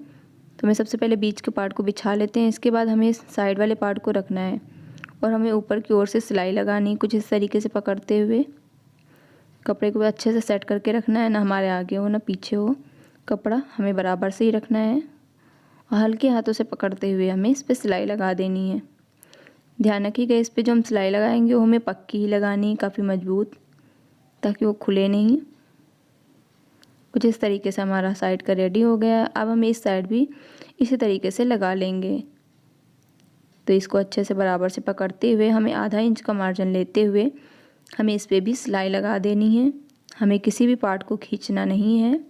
तो मैं सबसे पहले बीच के पार्ट को बिछा लेते हैं। इसके बाद हमें साइड वाले पार्ट को रखना है और हमें ऊपर की ओर से सिलाई लगानी है। कुछ इस तरीके से पकड़ते हुए कपड़े को अच्छे से सेट करके रखना है, ना हमारे आगे हो ना पीछे हो। कपड़ा हमें बराबर से ही रखना है और हल्के हाथों से पकड़ते हुए हमें इस पर सिलाई लगा देनी है। ध्यान रखिएगा इस पर जो हम सिलाई लगाएंगे वो हमें पक्की ही लगानी है, काफ़ी मजबूत, ताकि वो खुले नहीं। कुछ इस तरीके से हमारा साइड का रेडी हो गया। अब हमें इस साइड भी इसी तरीके से लगा लेंगे। तो इसको अच्छे से बराबर से पकड़ते हुए हमें आधा इंच का मार्जिन लेते हुए हमें इस पर भी सिलाई लगा देनी है। हमें किसी भी पार्ट को खींचना नहीं है।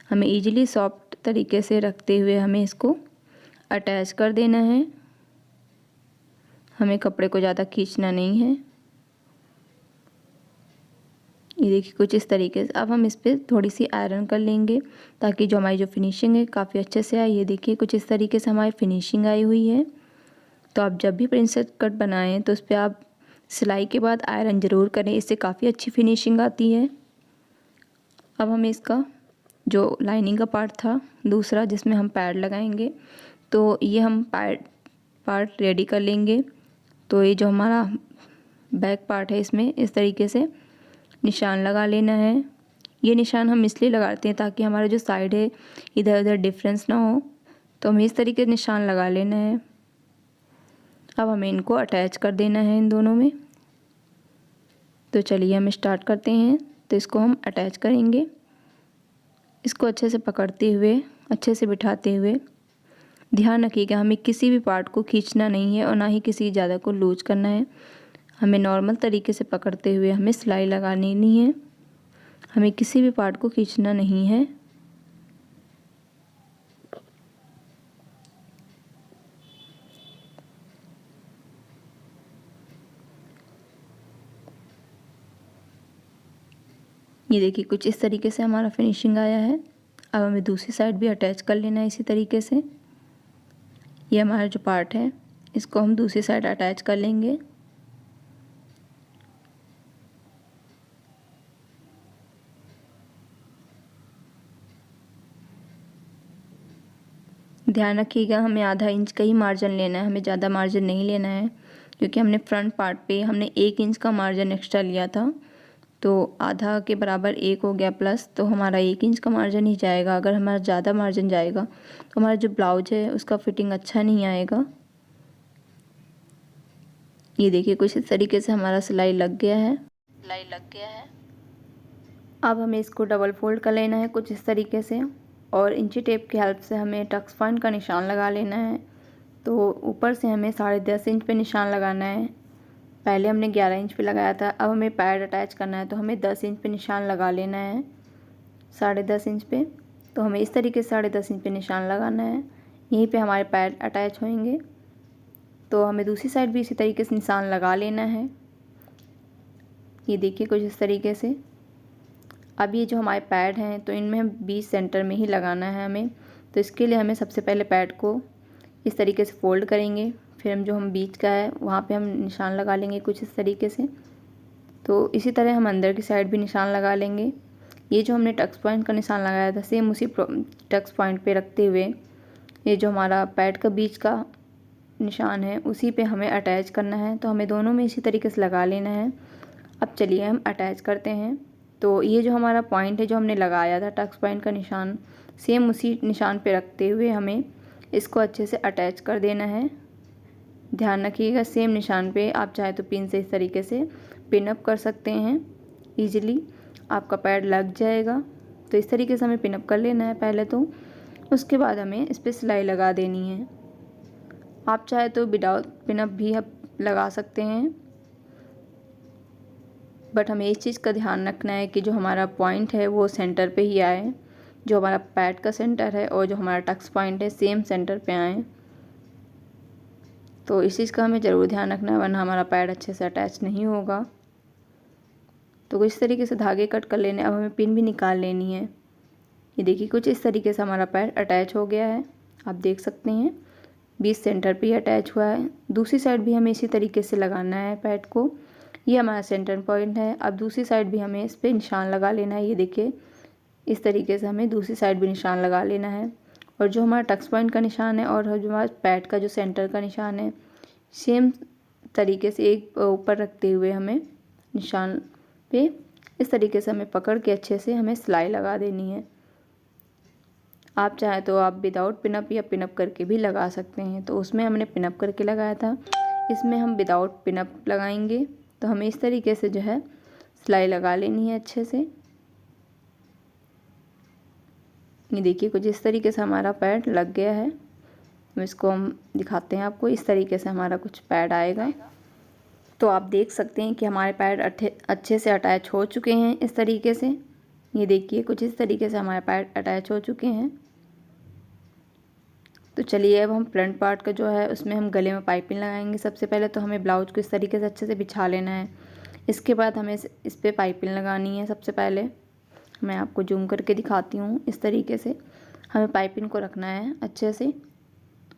हमें इजीली सॉफ्ट तरीके से रखते हुए हमें इसको अटैच कर देना है। हमें कपड़े को ज़्यादा खींचना नहीं है। ये देखिए कुछ इस तरीके से। अब हम इस पर थोड़ी सी आयरन कर लेंगे ताकि जो हमारी जो फिनिशिंग है काफ़ी अच्छे से आए। ये देखिए कुछ इस तरीके से हमारी फिनिशिंग आई हुई है। तो आप जब भी प्रिंसेस कट बनाएं तो उस पर आप सिलाई के बाद आयरन ज़रूर करें, इससे काफ़ी अच्छी फिनिशिंग आती है। अब हमें इसका जो लाइनिंग का पार्ट था दूसरा जिसमें हम पैड लगाएंगे, तो ये हम पार्ट रेडी कर लेंगे। तो ये जो हमारा बैक पार्ट है इसमें इस तरीके से निशान लगा लेना है। ये निशान हम इसलिए लगाते हैं ताकि हमारा जो साइड है इधर उधर डिफरेंस ना हो, तो हमें इस तरीके से निशान लगा लेना है। अब हमें इनको अटैच कर देना है इन दोनों में। तो चलिए हम स्टार्ट करते हैं। तो इसको हम अटैच करेंगे। इसको अच्छे से पकड़ते हुए, अच्छे से बिठाते हुए, ध्यान रखिएगा हमें किसी भी पार्ट को खींचना नहीं है और ना ही किसी ज़्यादा को लूज करना है। हमें नॉर्मल तरीके से पकड़ते हुए हमें सिलाई लगानी नहीं है। हमें किसी भी पार्ट को खींचना नहीं है। ये देखिए कुछ इस तरीके से हमारा फिनिशिंग आया है। अब हमें दूसरी साइड भी अटैच कर लेना है इसी तरीके से। ये हमारा जो पार्ट है इसको हम दूसरी साइड अटैच कर लेंगे। ध्यान रखिएगा हमें आधा इंच का ही मार्जिन लेना है, हमें ज़्यादा मार्जिन नहीं लेना है, क्योंकि हमने फ्रंट पार्ट पे हमने 1 इंच का मार्जिन एक्स्ट्रा लिया था। तो आधा के बराबर 1 हो गया प्लस, तो हमारा 1 इंच का मार्जिन ही जाएगा। अगर हमारा ज़्यादा मार्जिन जाएगा तो हमारा जो ब्लाउज है उसका फिटिंग अच्छा नहीं आएगा। ये देखिए कुछ इस तरीके से हमारा सिलाई लग गया है। अब हमें इसको डबल फोल्ड कर लेना है कुछ इस तरीके से, और इंची टेप की हेल्प से हमें टक्स पॉइंट का निशान लगा लेना है। तो ऊपर से हमें 10.5 इंच पे निशान लगाना है। पहले हमने 11 इंच पे लगाया था। अब हमें पैड अटैच करना है तो हमें 10 इंच पे निशान लगा लेना है, 10.5 इंच पे। तो हमें इस तरीके से 10.5 इंच पे निशान लगाना है। यहीं पे हमारे पैड अटैच होंगे। तो हमें दूसरी साइड भी इसी तरीके से निशान लगा लेना है। ये देखिए कुछ इस तरीके से। अब ये जो हमारे पैड हैं तो इनमें हम 20 सेंटर में ही लगाना है हमें। तो इसके लिए हमें सबसे पहले पैड को इस तरीके से फोल्ड करेंगे, फिर हम जो हम बीच का है वहाँ पे हम निशान लगा लेंगे कुछ इस तरीके से। तो इसी तरह हम अंदर की साइड भी निशान लगा लेंगे। ये जो हमने टक्स पॉइंट का निशान लगाया था सेम उसी टक्स पॉइंट पे रखते हुए ये जो हमारा पैड का बीच का निशान है उसी पे हमें अटैच करना है। तो हमें दोनों में इसी तरीके से लगा लेना है। अब चलिए हम अटैच करते हैं। तो ये जो हमारा पॉइंट है जो हमने लगाया था टक्स पॉइंट का निशान, सेम उसी निशान पे रखते हुए हमें इसको अच्छे से अटैच कर देना है। ध्यान रखिएगा सेम निशान पे आप चाहे तो पिन से इस तरीके से पिन अप कर सकते हैं, इजीली आपका पैड लग जाएगा। तो इस तरीके से हमें पिन अप कर लेना है पहले तो, उसके बाद हमें इस पर सिलाई लगा देनी है। आप चाहे तो विदाउट पिन अप भी आप लगा सकते हैं, बट हमें इस चीज़ का ध्यान रखना है कि जो हमारा पॉइंट है वो सेंटर पे ही आए, जो हमारा पैड का सेंटर है और जो हमारा टक्स पॉइंट है सेम सेंटर पे आए। तो इस चीज़ का हमें ज़रूर ध्यान रखना है, वरना हमारा पैड अच्छे से अटैच नहीं होगा। तो इस तरीके से धागे कट कर लेने। अब हमें पिन भी निकाल लेनी है। ये देखिए कुछ इस तरीके से हमारा पैड अटैच हो गया है, आप देख सकते हैं 20 सेंटर पे ही अटैच हुआ है। दूसरी साइड भी हमें इसी तरीके से लगाना है पैड को। ये हमारा सेंटर पॉइंट है। अब दूसरी साइड भी हमें इस पर निशान लगा लेना है। ये देखिए इस तरीके से हमें दूसरी साइड भी निशान लगा लेना है। और जो हमारा टक्स पॉइंट का निशान है और जो हमारा पैड का जो सेंटर का निशान है सेम तरीके से एक ऊपर रखते हुए हमें निशान पे इस तरीके से हमें पकड़ के अच्छे से हमें सिलाई लगा देनी है। आप चाहे तो आप विदाउट पिनअप या पिनअप करके भी लगा सकते हैं। तो उसमें हमने पिनअप करके लगाया था, इसमें हम विदाउट पिनअप लगाएंगे। तो हमें इस तरीके से जो है सिलाई लगा लेनी है अच्छे से। ये देखिए कुछ इस तरीके से हमारा पैड लग गया है। इसको हम दिखाते हैं आपको, इस तरीके से हमारा कुछ पैड आएगा। तो आप देख सकते हैं कि हमारे पैड अच्छे से अटैच हो चुके हैं इस तरीके से। ये देखिए कुछ इस तरीके से हमारे पैड अटैच हो चुके हैं। तो चलिए अब हम फ्रंट पार्ट का जो है उसमें हम गले में पाइपिंग लगाएंगे। सबसे पहले तो हमें ब्लाउज को इस तरीके से अच्छे से बिछा लेना है। इसके बाद हमें इस पर पाइपिंग लगानी है। सबसे पहले मैं आपको जूम करके दिखाती हूँ। इस तरीके से हमें पाइपिंग को रखना है अच्छे से।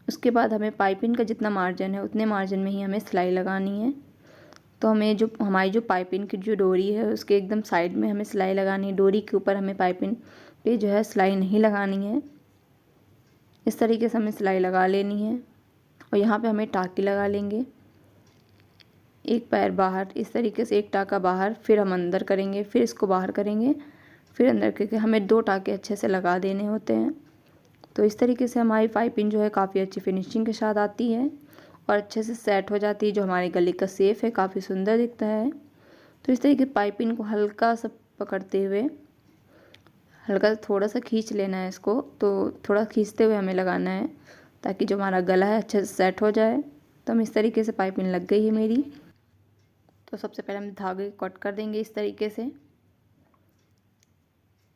उसके बाद हमें पाइपिंग का जितना मार्जिन है उतने मार्जिन में ही हमें सिलाई लगानी है। तो हमें जो हमारी जो पाइपिंग की जो डोरी है उसके एकदम साइड में हमें सिलाई लगानी है। डोरी के ऊपर हमें पाइपिंग पे जो है सिलाई नहीं लगानी है। इस तरीके से हमें सिलाई लगा लेनी है। और यहाँ पे हमें टाँकी लगा लेंगे। एक पैर बाहर, इस तरीके से एक टाँका बाहर, फिर हम अंदर करेंगे, फिर इसको बाहर करेंगे, फिर अंदर करके हमें 2 टाँके अच्छे से लगा देने होते हैं। तो इस तरीके से हमारी पाइपिंग जो है काफ़ी अच्छी फिनिशिंग के साथ आती है और अच्छे से सेट हो जाती है। जो हमारे गले का शेप है काफ़ी सुंदर दिखता है। तो इस तरीके पाइपिंग को हल्का सा पकड़ते हुए हल्का सा थोड़ा सा खींच लेना है इसको। तो थोड़ा खींचते हुए हमें लगाना है ताकि जो हमारा गला है अच्छे से सेट हो जाए। तो हम इस तरीके से पाइपिंग लग गई है मेरी। तो सबसे पहले हम धागे कट कर देंगे इस तरीके से।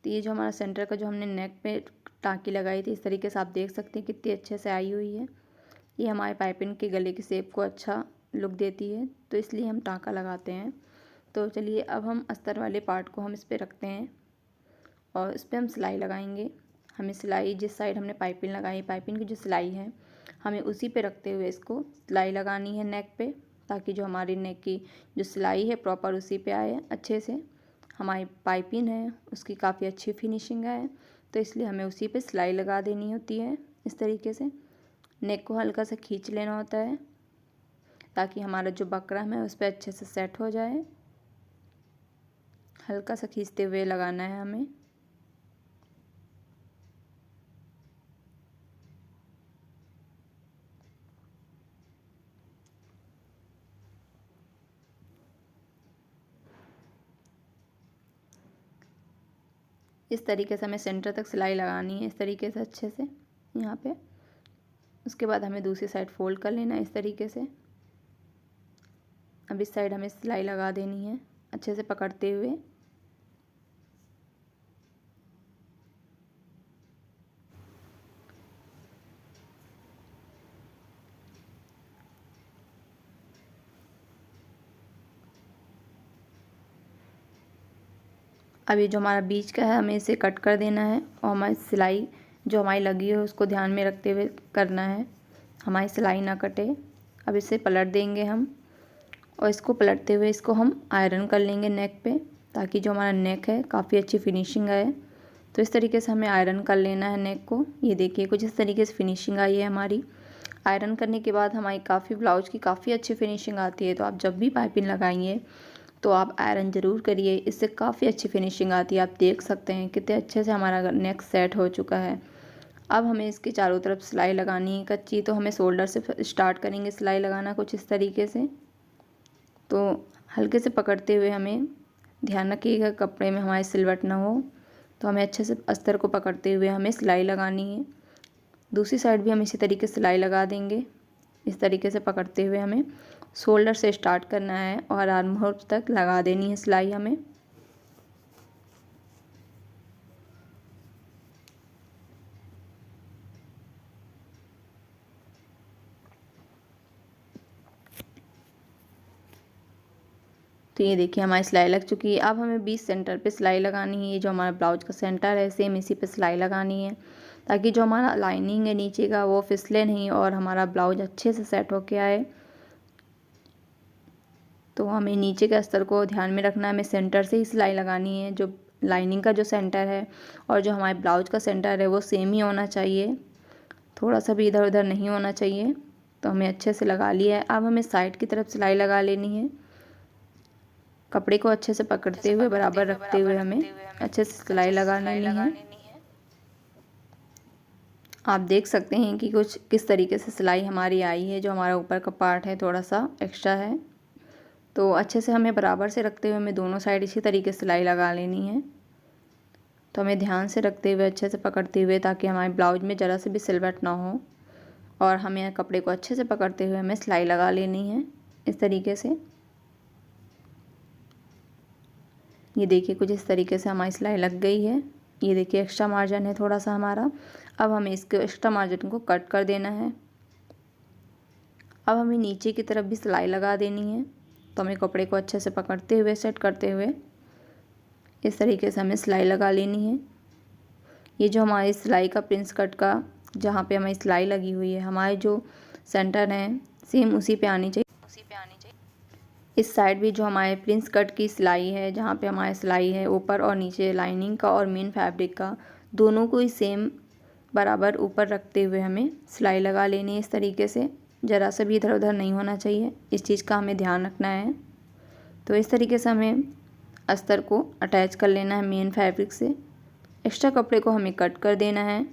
तो ये जो हमारा सेंटर का जो हमने नेक पे टाँकी लगाई थी, इस तरीके से आप देख सकते हैं कितनी अच्छे से आई हुई है। ये हमारे पाइपिंग के गले के शेप को अच्छा लुक देती है, तो इसलिए हम टाँका लगाते हैं। तो चलिए अब हम अस्तर वाले पार्ट को हम इस पर रखते हैं और इस पर हम सिलाई लगाएंगे। हमें सिलाई जिस साइड हमने पाइपिंग लगाई, पाइपिंग की जो सिलाई है हमें उसी पे रखते हुए इसको सिलाई लगानी है नेक पे, ताकि जो हमारी नेक की जो सिलाई है प्रॉपर उसी पे आए अच्छे से। हमारी पाइपिंग है उसकी काफ़ी अच्छी फिनिशिंग आए, तो इसलिए हमें उसी पे सिलाई लगा देनी होती है। इस तरीके से नेक को हल्का सा खींच लेना होता है ताकि हमारा जो बकरम है उस पर अच्छे से सेट हो जाए। हल्का सा खींचते हुए लगाना है हमें। इस तरीके से हमें सेंटर तक सिलाई लगानी है, इस तरीके से अच्छे से यहाँ पे। उसके बाद हमें दूसरी साइड फोल्ड कर लेना है इस तरीके से। अब इस साइड हमें सिलाई लगा देनी है अच्छे से पकड़ते हुए। अब ये जो हमारा बीच का है हमें इसे कट कर देना है और हमारी सिलाई जो हमारी लगी है उसको ध्यान में रखते हुए करना है, हमारी सिलाई ना कटे। अब इसे पलट देंगे हम और इसको पलटते हुए इसको हम आयरन कर लेंगे नेक पे, ताकि जो हमारा नेक है काफ़ी अच्छी फिनिशिंग आए। तो इस तरीके से हमें आयरन कर लेना है नेक को। ये देखिए कुछ इस तरीके से फिनिशिंग आई है हमारी। आयरन करने के बाद हमारी काफ़ी ब्लाउज की काफ़ी अच्छी फिनिशिंग आती है। तो आप जब भी पाइपिंग लगाएंगे तो आप आयरन ज़रूर करिए, इससे काफ़ी अच्छी फिनिशिंग आती है। आप देख सकते हैं कितने अच्छे से हमारा नेक सेट हो चुका है। अब हमें इसके चारों तरफ सिलाई लगानी है कच्ची। तो हमें शोल्डर से स्टार्ट करेंगे सिलाई लगाना कुछ इस तरीके से। तो हल्के से पकड़ते हुए हमें ध्यान रखिएगा कपड़े में हमारे सिलवट ना हो। तो हमें अच्छे से अस्तर को पकड़ते हुए हमें सिलाई लगानी है। दूसरी साइड भी हम इसी तरीके से सिलाई लगा देंगे। इस तरीके से पकड़ते हुए हमें शोल्डर से स्टार्ट करना है और आर्म होल तक लगा देनी है सिलाई हमें। तो ये देखिए हमारी सिलाई लग चुकी है। अब हमें बीच सेंटर पे सिलाई लगानी है। ये जो हमारा ब्लाउज का सेंटर है सेम इसी पे सिलाई लगानी है, ताकि जो हमारा लाइनिंग है नीचे का वो फिसले नहीं और हमारा ब्लाउज अच्छे से सेट होके आए। तो हमें नीचे के अस्तर को ध्यान में रखना है, हमें सेंटर से ही सिलाई लगानी है। जो लाइनिंग का जो सेंटर है और जो हमारे ब्लाउज का सेंटर है वो सेम ही होना चाहिए, थोड़ा सा भी इधर उधर नहीं होना चाहिए। तो हमें अच्छे से लगा लिया है। अब हमें साइड की तरफ सिलाई लगा लेनी है। कपड़े को अच्छे से पकड़ते हुए बराबर रखते हुए हमें अच्छे से सिलाई लगा लेनी है। आप देख सकते हैं कि कुछ किस तरीके से सिलाई हमारी आई है। जो हमारा ऊपर का पार्ट है थोड़ा सा एक्स्ट्रा है, तो अच्छे से हमें बराबर से रखते हुए हमें दोनों साइड इसी तरीके से सिलाई लगा लेनी है। तो हमें ध्यान से रखते हुए अच्छे से पकड़ते हुए, ताकि हमारे ब्लाउज में ज़रा से भी सिलवट ना हो। और हमें कपड़े को अच्छे से पकड़ते हुए हमें सिलाई लगा लेनी है इस तरीके से। ये देखिए कुछ इस तरीके से हमारी सिलाई लग गई है। ये देखिए एक्स्ट्रा मार्जिन है थोड़ा सा हमारा। अब हमें इसके एक्स्ट्रा मार्जिन को कट कर देना है। अब हमें नीचे की तरफ भी सिलाई लगा देनी है। तो हमें कपड़े को अच्छे से पकड़ते हुए सेट करते हुए इस तरीके से हमें सिलाई लगा लेनी है। ये जो हमारी सिलाई का प्रिंस कट का जहाँ पे हमारी सिलाई लगी हुई है, हमारे जो सेंटर है सेम उसी पे आनी चाहिए। इस साइड भी जो हमारे प्रिंस कट की सिलाई है, जहाँ पे हमारी सिलाई है ऊपर और नीचे लाइनिंग का और मेन फैब्रिक का, दोनों को ही सेम बराबर ऊपर रखते हुए हमें सिलाई लगा लेनी है। इस तरीके से ज़रा सा भी इधर उधर नहीं होना चाहिए, इस चीज़ का हमें ध्यान रखना है। तो इस तरीके से हमें अस्तर को अटैच कर लेना है मेन फैब्रिक से। एक्स्ट्रा कपड़े को हमें कट कर देना है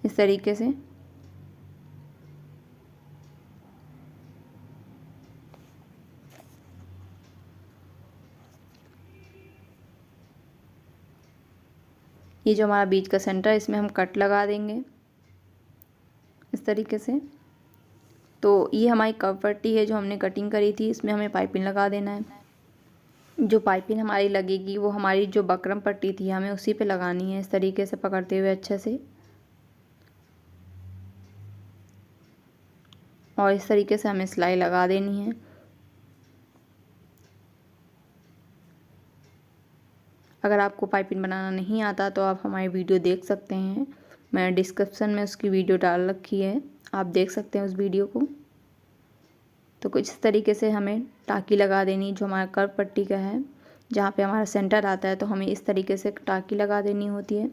इस तरीके से। ये जो हमारा बीच का सेंटर है इसमें हम कट लगा देंगे इस तरीके से। तो ये हमारी कव पट्टी है जो हमने कटिंग करी थी, इसमें हमें पाइपिंग लगा देना है। जो पाइपिंग हमारी लगेगी वो हमारी जो बकरम पट्टी थी हमें उसी पे लगानी है, इस तरीके से पकड़ते हुए अच्छे से। और इस तरीके से हमें सिलाई लगा देनी है। अगर आपको पाइपिंग बनाना नहीं आता तो आप हमारी वीडियो देख सकते हैं, मैंने डिस्क्रिप्शन में उसकी वीडियो डाल रखी है, आप देख सकते हैं उस वीडियो को। तो कुछ इस तरीके से हमें टाँकी लगा देनी, जो हमारा कर्व पट्टी का है जहाँ पे हमारा सेंटर आता है, तो हमें इस तरीके से टाँकी लगा देनी होती है।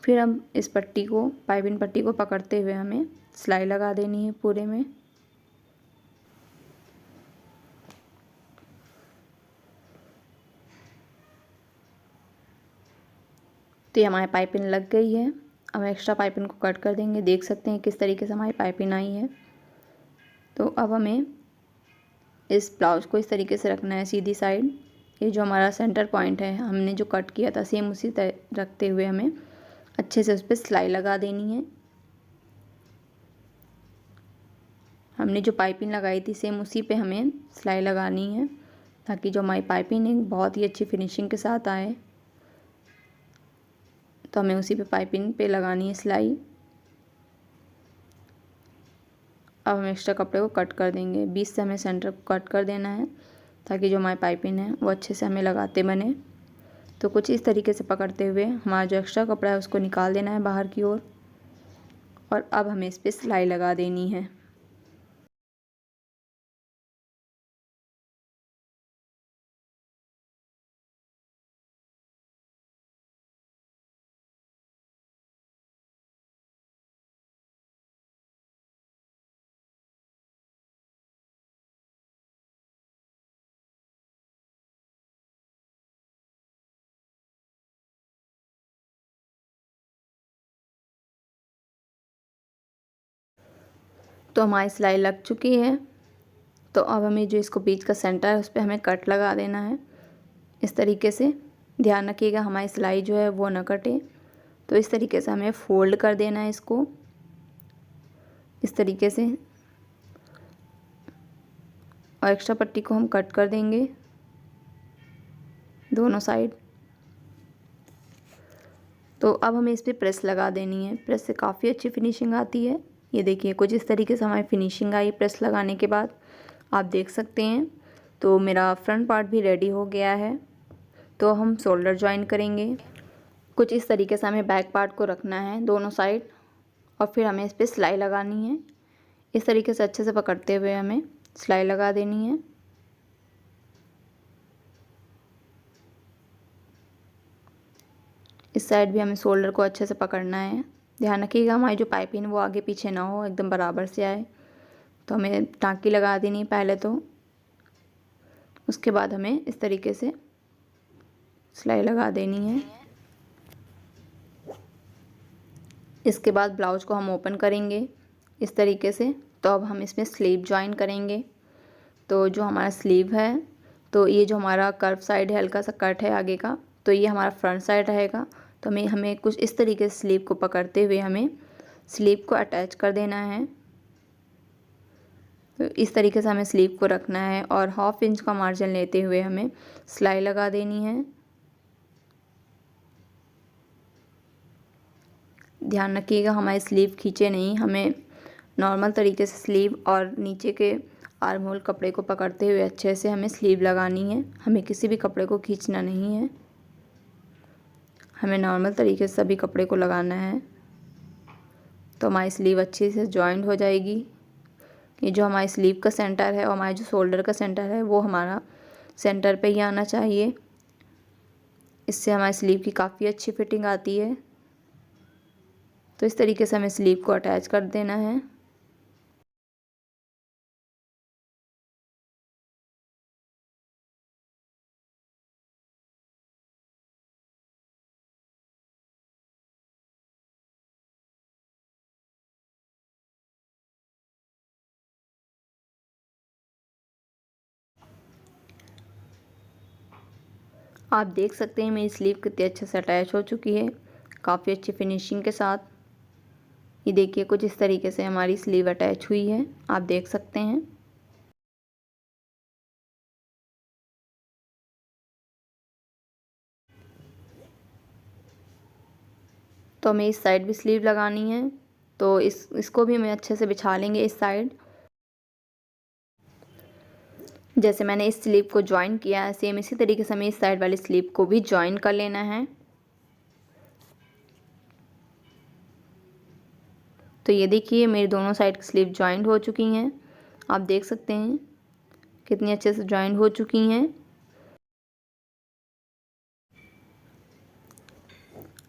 फिर हम इस पट्टी को, पाइपिंग पट्टी को पकड़ते हुए हमें सिलाई लगा देनी है पूरे में। तो ये हमारी पाइपिंग लग गई है। अब एक्स्ट्रा पाइपिंग को कट कर देंगे, देख सकते हैं किस तरीके से हमारी पाइपिंग आई है। तो अब हमें इस ब्लाउज को इस तरीके से रखना है सीधी साइड। ये जो हमारा सेंटर पॉइंट है हमने जो कट किया था सेम उसी तरह रखते हुए हमें अच्छे से उस पर सिलाई लगा देनी है। हमने जो पाइपिंग लगाई थी सेम उसी पे हमें सिलाई लगानी है, ताकि जो हमारी पाइपिंग है बहुत ही अच्छी फिनिशिंग के साथ आए। तो हमें उसी पे पाइपिंग पे लगानी है सिलाई। अब हम एक्स्ट्रा कपड़े को कट कर देंगे, बीच से हमें सेंटर को कट कर देना है, ताकि जो हमारी पाइपिंग है वो अच्छे से हमें लगाते बने। तो कुछ इस तरीके से पकड़ते हुए हमारा जो एक्स्ट्रा कपड़ा है उसको निकाल देना है बाहर की ओर। और अब हमें इस पर सिलाई लगा देनी है। तो हमारी सिलाई लग चुकी है। तो अब हमें जो इसको बीच का सेंटर है उस पर हमें कट लगा देना है इस तरीके से। ध्यान रखिएगा हमारी सिलाई जो है वो ना कटे। तो इस तरीके से हमें फोल्ड कर देना है इसको इस तरीके से, और एक्स्ट्रा पट्टी को हम कट कर देंगे दोनों साइड। तो अब हमें इस पर प्रेस लगा देनी है, प्रेस से काफ़ी अच्छी फिनिशिंग आती है। ये देखिए कुछ इस तरीके से हमारी फिनिशिंग आई प्रेस लगाने के बाद, आप देख सकते हैं। तो मेरा फ्रंट पार्ट भी रेडी हो गया है। तो हम शोल्डर ज्वाइन करेंगे। कुछ इस तरीके से हमें बैक पार्ट को रखना है दोनों साइड, और फिर हमें इस पर सिलाई लगानी है। इस तरीके से अच्छे से पकड़ते हुए हमें सिलाई लगा देनी है। इस साइड भी हमें शोल्डर को अच्छे से पकड़ना है। ध्यान रखिएगा हमारी जो पाइपिंग वो आगे पीछे ना हो, एकदम बराबर से आए। तो हमें टाँकी लगा देनी है पहले, तो उसके बाद हमें इस तरीके से सिलाई लगा देनी है। इसके बाद ब्लाउज को हम ओपन करेंगे इस तरीके से। तो अब हम इसमें स्लीव ज्वाइन करेंगे। तो जो हमारा स्लीव है, तो ये जो हमारा कर्व साइड है, हल्का सा कट है आगे का, तो ये हमारा फ्रंट साइड रहेगा। तो हमें कुछ इस तरीके से स्लीव को पकड़ते हुए हमें स्लीव को अटैच कर देना है तो इस तरीके से हमें स्लीव को रखना है और 1/2 इंच का मार्जिन लेते हुए हमें सिलाई लगा देनी है। ध्यान रखिएगा हमारी स्लीव खींचे नहीं, हमें नॉर्मल तरीके से स्लीव और नीचे के आर्म होल कपड़े को पकड़ते हुए अच्छे से हमें स्लीव लगानी है। हमें किसी भी कपड़े को खींचना नहीं है, हमें नॉर्मल तरीके से सभी कपड़े को लगाना है। तो हमारी स्लीव अच्छे से जॉइंट हो जाएगी। ये जो हमारी स्लीव का सेंटर है और हमारे जो शोल्डर का सेंटर है वो हमारा सेंटर पे ही आना चाहिए। इससे हमारी स्लीव की काफ़ी अच्छी फिटिंग आती है। तो इस तरीके से हमें स्लीव को अटैच कर देना है। आप देख सकते हैं मेरी स्लीव कितनी अच्छे से अटैच हो चुकी है, काफ़ी अच्छी फिनिशिंग के साथ। ये देखिए कुछ इस तरीके से हमारी स्लीव अटैच हुई है, आप देख सकते हैं। तो हमें इस साइड भी स्लीव लगानी है, तो इसको भी हमें अच्छे से बिछा लेंगे इस साइड। जैसे मैंने इस स्लीव को ज्वाइन किया है सेम इसी तरीके से हमें इस साइड वाली स्लीव को भी ज्वाइन कर लेना है। तो ये देखिए मेरी दोनों साइड की स्लीव ज्वाइंट हो चुकी हैं, आप देख सकते हैं कितनी अच्छे से ज्वाइंट हो चुकी हैं।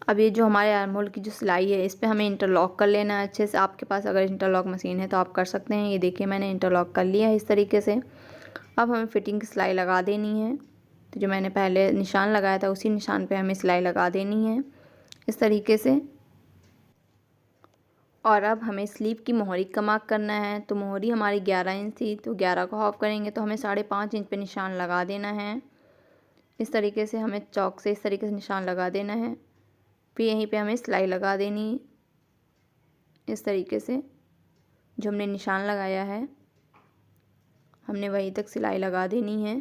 अब ये जो हमारे आर्म होल की जो सिलाई है इस पे हमें इंटरलॉक कर लेना है अच्छे से। आपके पास अगर इंटरलॉक मशीन है तो आप कर सकते हैं। ये देखिए मैंने इंटरलॉक कर लिया है इस तरीके से। अब हमें फिटिंग की सिलाई लगा देनी है। तो जो मैंने पहले निशान लगाया था उसी निशान पे हमें सिलाई लगा देनी है इस तरीके से। और अब हमें स्लीव की मोहरी का मार्क करना है। तो मोहरी हमारी 11 इंच थी, तो 11 को हाफ करेंगे तो हमें 5.5 इंच पे निशान लगा देना है। इस तरीके से हमें चौक से इस तरीके से निशान लगा देना है। फिर यहीं पे हमें सिलाई लगा देनी इस तरीके से। जो हमने निशान लगाया है हमने वहीं तक सिलाई लगा देनी है।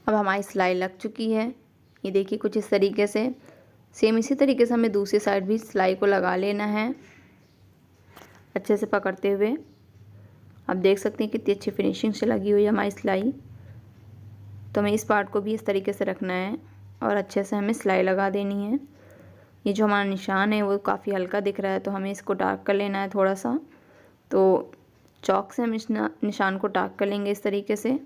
अब हमारी सिलाई लग चुकी है, ये देखिए कुछ इस तरीके से। सेम इसी तरीके से हमें दूसरी साइड भी सिलाई को लगा लेना है अच्छे से पकड़ते हुए। आप देख सकते हैं कितनी अच्छी फिनिशिंग से लगी हुई है हमारी सिलाई। तो हमें इस पार्ट को भी इस तरीके से रखना है और अच्छे से हमें सिलाई लगा देनी है। ये जो हमारा निशान है वो काफ़ी हल्का दिख रहा है, तो हमें इसको डार्क कर लेना है थोड़ा सा। तो चॉक से हम इस निशान को डार्क कर लेंगे इस तरीके से।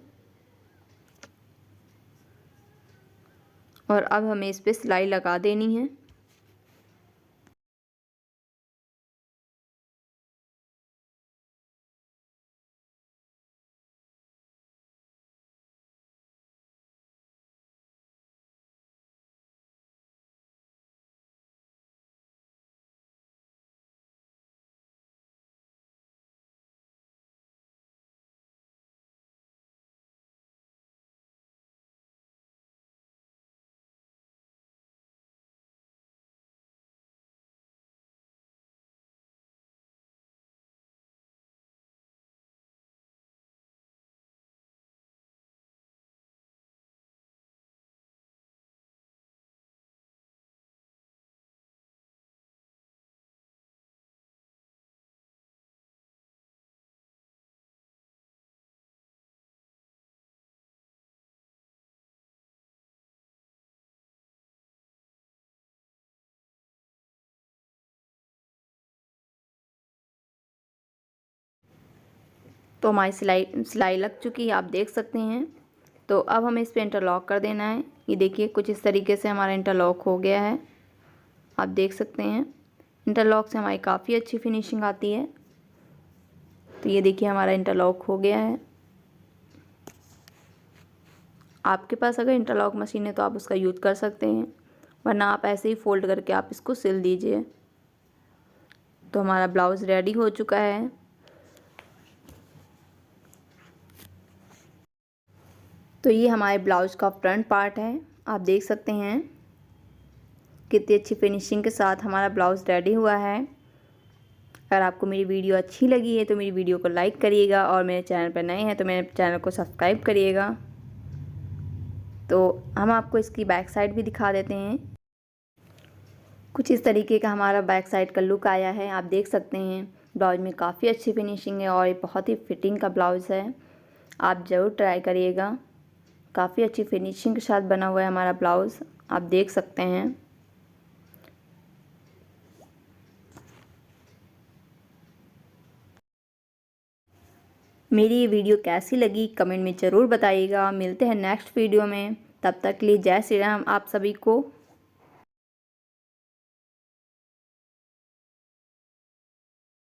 और अब हमें इस पर सिलाई लगा देनी है। तो हमारी सिलाई लग चुकी है, आप देख सकते हैं। तो अब हमें इस पर इंटरलॉक कर देना है। ये देखिए कुछ इस तरीके से हमारा इंटरलॉक हो गया है, आप देख सकते हैं। इंटरलॉक से हमारी काफ़ी अच्छी फिनिशिंग आती है। तो ये देखिए हमारा इंटरलॉक हो गया है। आपके पास अगर इंटरलॉक मशीन है तो आप उसका यूज़ कर सकते हैं, वरना आप ऐसे ही फोल्ड करके आप इसको सिल दीजिए। तो हमारा ब्लाउज़ रेडी हो चुका है। तो ये हमारे ब्लाउज़ का फ्रंट पार्ट है। आप देख सकते हैं कितनी अच्छी फिनिशिंग के साथ हमारा ब्लाउज़ रेडी हुआ है। अगर आपको मेरी वीडियो अच्छी लगी है तो मेरी वीडियो को लाइक करिएगा और मेरे चैनल पर नए हैं तो मेरे चैनल को सब्सक्राइब करिएगा। तो हम आपको इसकी बैक साइड भी दिखा देते हैं। कुछ इस तरीके का हमारा बैक साइड का लुक आया है। आप देख सकते हैं ब्लाउज़ में काफ़ी अच्छी फिनिशिंग है और ये बहुत ही फिटिंग का ब्लाउज़ है। आप ज़रूर ट्राई करिएगा। काफ़ी अच्छी फिनिशिंग के साथ बना हुआ है हमारा ब्लाउज़, आप देख सकते हैं। मेरी ये वीडियो कैसी लगी कमेंट में ज़रूर बताइएगा। मिलते हैं नेक्स्ट वीडियो में, तब तक के लिए जय श्री राम आप सभी को।